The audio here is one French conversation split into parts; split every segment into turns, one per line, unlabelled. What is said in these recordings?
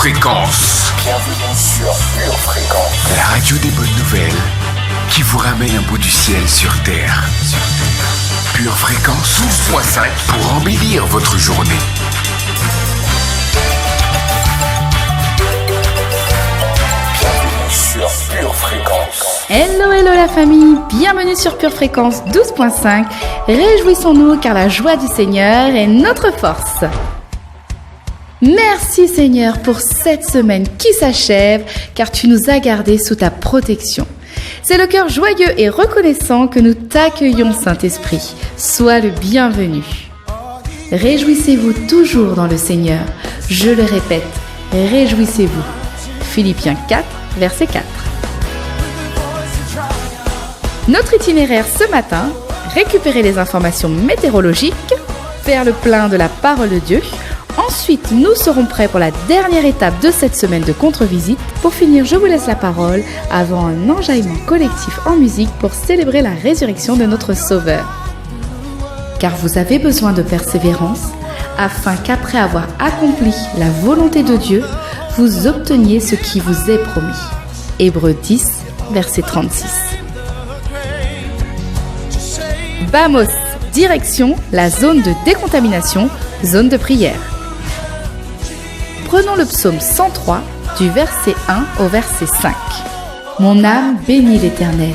Fréquence.
Bienvenue sur Pure Fréquence.
La radio des bonnes nouvelles qui vous ramène un bout du ciel sur Terre. Pure Fréquence 12.5 pour embellir votre journée.
Bienvenue sur Pure Fréquence.
Hello la famille, bienvenue sur Pure Fréquence 12.5. Réjouissons-nous car la joie du Seigneur est notre force. Merci Seigneur pour cette semaine qui s'achève car tu nous as gardés sous ta protection. C'est le cœur joyeux et reconnaissant que nous t'accueillons Saint-Esprit. Sois le bienvenu. Réjouissez-vous toujours dans le Seigneur. Je le répète, réjouissez-vous. Philippiens 4, verset 4. Notre itinéraire ce matin, récupérer les informations météorologiques, faire le plein de la parole de Dieu. Ensuite, nous serons prêts pour la dernière étape de cette semaine de contre-visite. Pour finir, je vous laisse la parole avant un enjaillement collectif en musique pour célébrer la résurrection de notre Sauveur. Car vous avez besoin de persévérance, afin qu'après avoir accompli la volonté de Dieu, vous obteniez ce qui vous est promis. Hébreux 10, verset 36. Vamos, direction la zone de décontamination, zone de prière. Prenons le psaume 103, du verset 1 au verset 5. Mon âme bénit l'Éternel.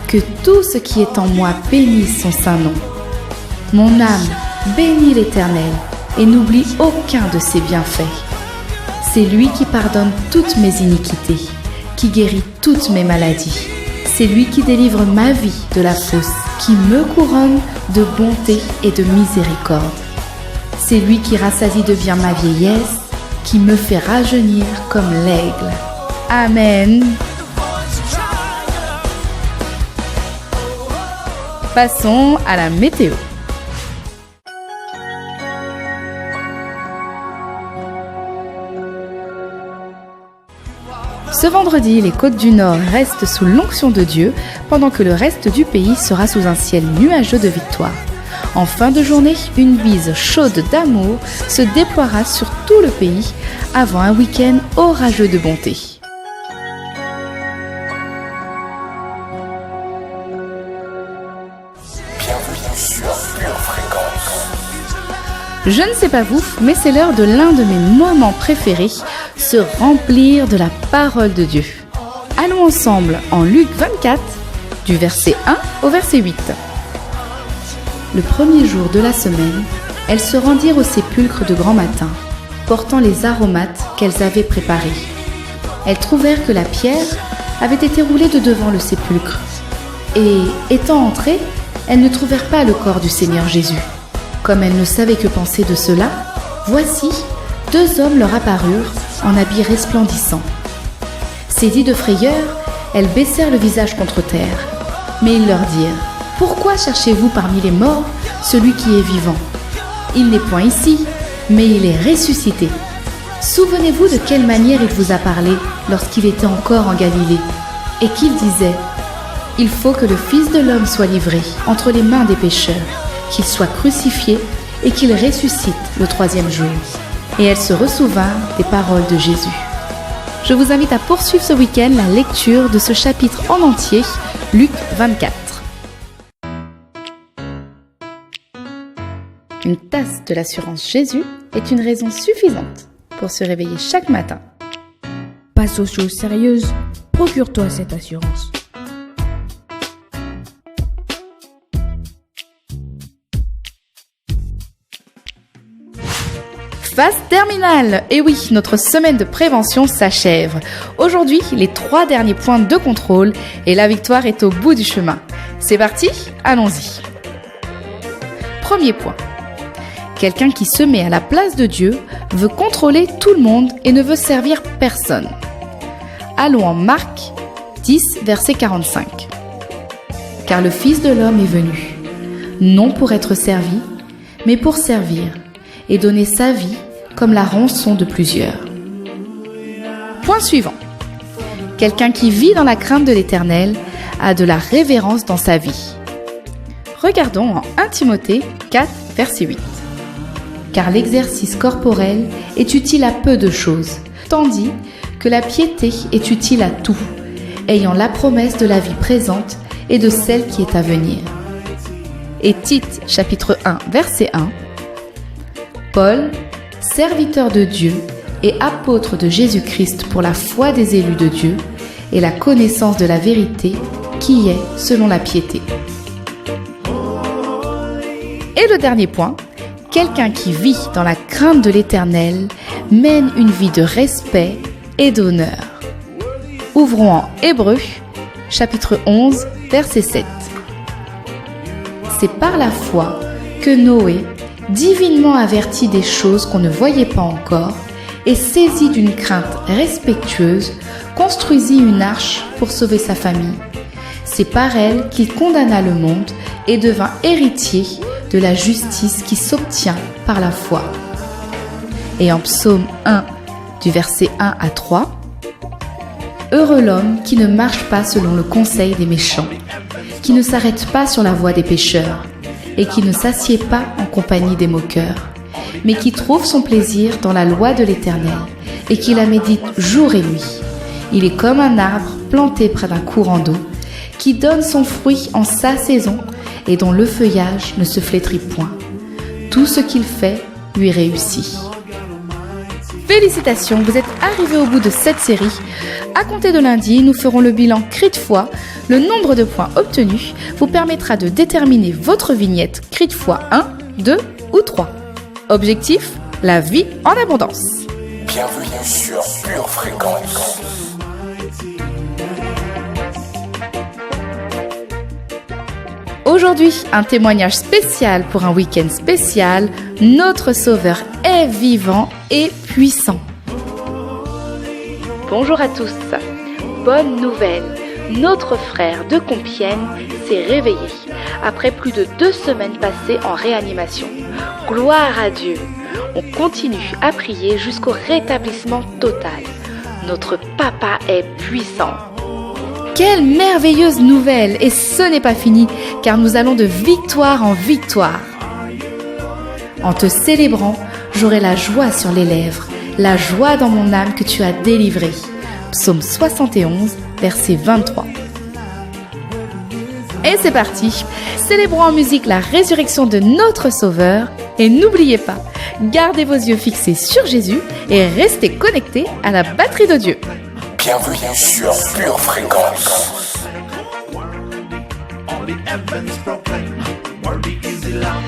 Que tout ce qui est en moi bénisse son saint nom. Mon âme bénit l'Éternel et n'oublie aucun de ses bienfaits. C'est lui qui pardonne toutes mes iniquités, qui guérit toutes mes maladies. C'est lui qui délivre ma vie de la fosse, qui me couronne de bonté et de miséricorde. C'est lui qui rassasie de bien ma vieillesse, qui me fait rajeunir comme l'aigle. Amen. Passons à la météo. Ce vendredi, les côtes du Nord restent sous l'onction de Dieu, pendant que le reste du pays sera sous un ciel nuageux de victoire. En fin de journée, une bise chaude d'amour se déploiera sur tout le pays avant un week-end orageux de bonté.
Bienvenue sur Pure Fréquence.
Je ne sais pas vous, mais c'est l'heure de l'un de mes moments préférés, se remplir de la parole de Dieu. Allons ensemble en Luc 24, du verset 1 au verset 8. Le premier jour de la semaine, elles se rendirent au sépulcre de grand matin, portant les aromates qu'elles avaient préparés. Elles trouvèrent que la pierre avait été roulée de devant le sépulcre. Et, étant entrées, elles ne trouvèrent pas le corps du Seigneur Jésus. Comme elles ne savaient que penser de cela, voici, 2 hommes leur apparurent en habits resplendissants. Saisies de frayeur, elles baissèrent le visage contre terre. Mais ils leur dirent: pourquoi cherchez-vous parmi les morts celui qui est vivant? Il n'est point ici, mais il est ressuscité. Souvenez-vous de quelle manière il vous a parlé lorsqu'il était encore en Galilée, et qu'il disait: il faut que le Fils de l'homme soit livré entre les mains des pécheurs, qu'il soit crucifié et qu'il ressuscite le 3e jour. Et elles se ressouvinrent des paroles de Jésus. Je vous invite à poursuivre ce week-end la lecture de ce chapitre en entier, Luc 24. Une tasse de l'assurance Jésus est une raison suffisante pour se réveiller chaque matin.
Passe aux choses sérieuses, procure-toi cette assurance.
Phase terminale. Et oui, notre semaine de prévention s'achève. Aujourd'hui, les 3 derniers points de contrôle et la victoire est au bout du chemin. C'est parti, allons-y. Premier point. Quelqu'un qui se met à la place de Dieu veut contrôler tout le monde et ne veut servir personne. Allons en Marc 10, verset 45. Car le Fils de l'homme est venu, non pour être servi, mais pour servir et donner sa vie comme la rançon de plusieurs. Point suivant. Quelqu'un qui vit dans la crainte de l'Éternel a de la révérence dans sa vie. Regardons en 1 Timothée 4, verset 8. Car l'exercice corporel est utile à peu de choses, tandis que la piété est utile à tout, ayant la promesse de la vie présente et de celle qui est à venir. Et Tite, chapitre 1, verset 1. Paul, serviteur de Dieu et apôtre de Jésus-Christ pour la foi des élus de Dieu et la connaissance de la vérité qui est selon la piété. Et le dernier point, quelqu'un qui vit dans la crainte de l'Éternel mène une vie de respect et d'honneur. Ouvrons en Hébreux, chapitre 11, verset 7. C'est par la foi que Noé, divinement averti des choses qu'on ne voyait pas encore, et saisi d'une crainte respectueuse, construisit une arche pour sauver sa famille. C'est par elle qu'il condamna le monde et devint héritier de la justice qui s'obtient par la foi. Et en Psaume 1, du verset 1 à 3, « Heureux l'homme qui ne marche pas selon le conseil des méchants, qui ne s'arrête pas sur la voie des pécheurs, et qui ne s'assied pas en compagnie des moqueurs, mais qui trouve son plaisir dans la loi de l'Éternel, et qui la médite jour et nuit. Il est comme un arbre planté près d'un courant d'eau, qui donne son fruit en sa saison, et dont le feuillage ne se flétrit point. Tout ce qu'il fait lui réussit. » Félicitations, vous êtes arrivés au bout de cette série. À compter de lundi, nous ferons le bilan cri de foi. Le nombre de points obtenus vous permettra de déterminer votre vignette cri de foi 1, 2 ou 3. Objectif, la vie en abondance.
Bienvenue sur Pure Fréquence.
Aujourd'hui, un témoignage spécial pour un week-end spécial. Notre Sauveur est vivant et puissant. Bonjour à tous. Bonne nouvelle. Notre frère de Compiègne s'est réveillé après plus de 2 semaines passées en réanimation. Gloire à Dieu. On continue à prier jusqu'au rétablissement total. Notre papa est puissant. Quelle merveilleuse nouvelle! Et ce n'est pas fini, car nous allons de victoire en victoire. En te célébrant, j'aurai la joie sur les lèvres, la joie dans mon âme que tu as délivrée. Psaume 71, verset 23. Et c'est parti! Célébrons en musique la résurrection de notre Sauveur. Et n'oubliez pas, gardez vos yeux fixés sur Jésus et restez connectés à la batterie de Dieu.
Bienvenue sur Pure Fréquence.
Worthy is the Lamb.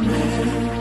Amen.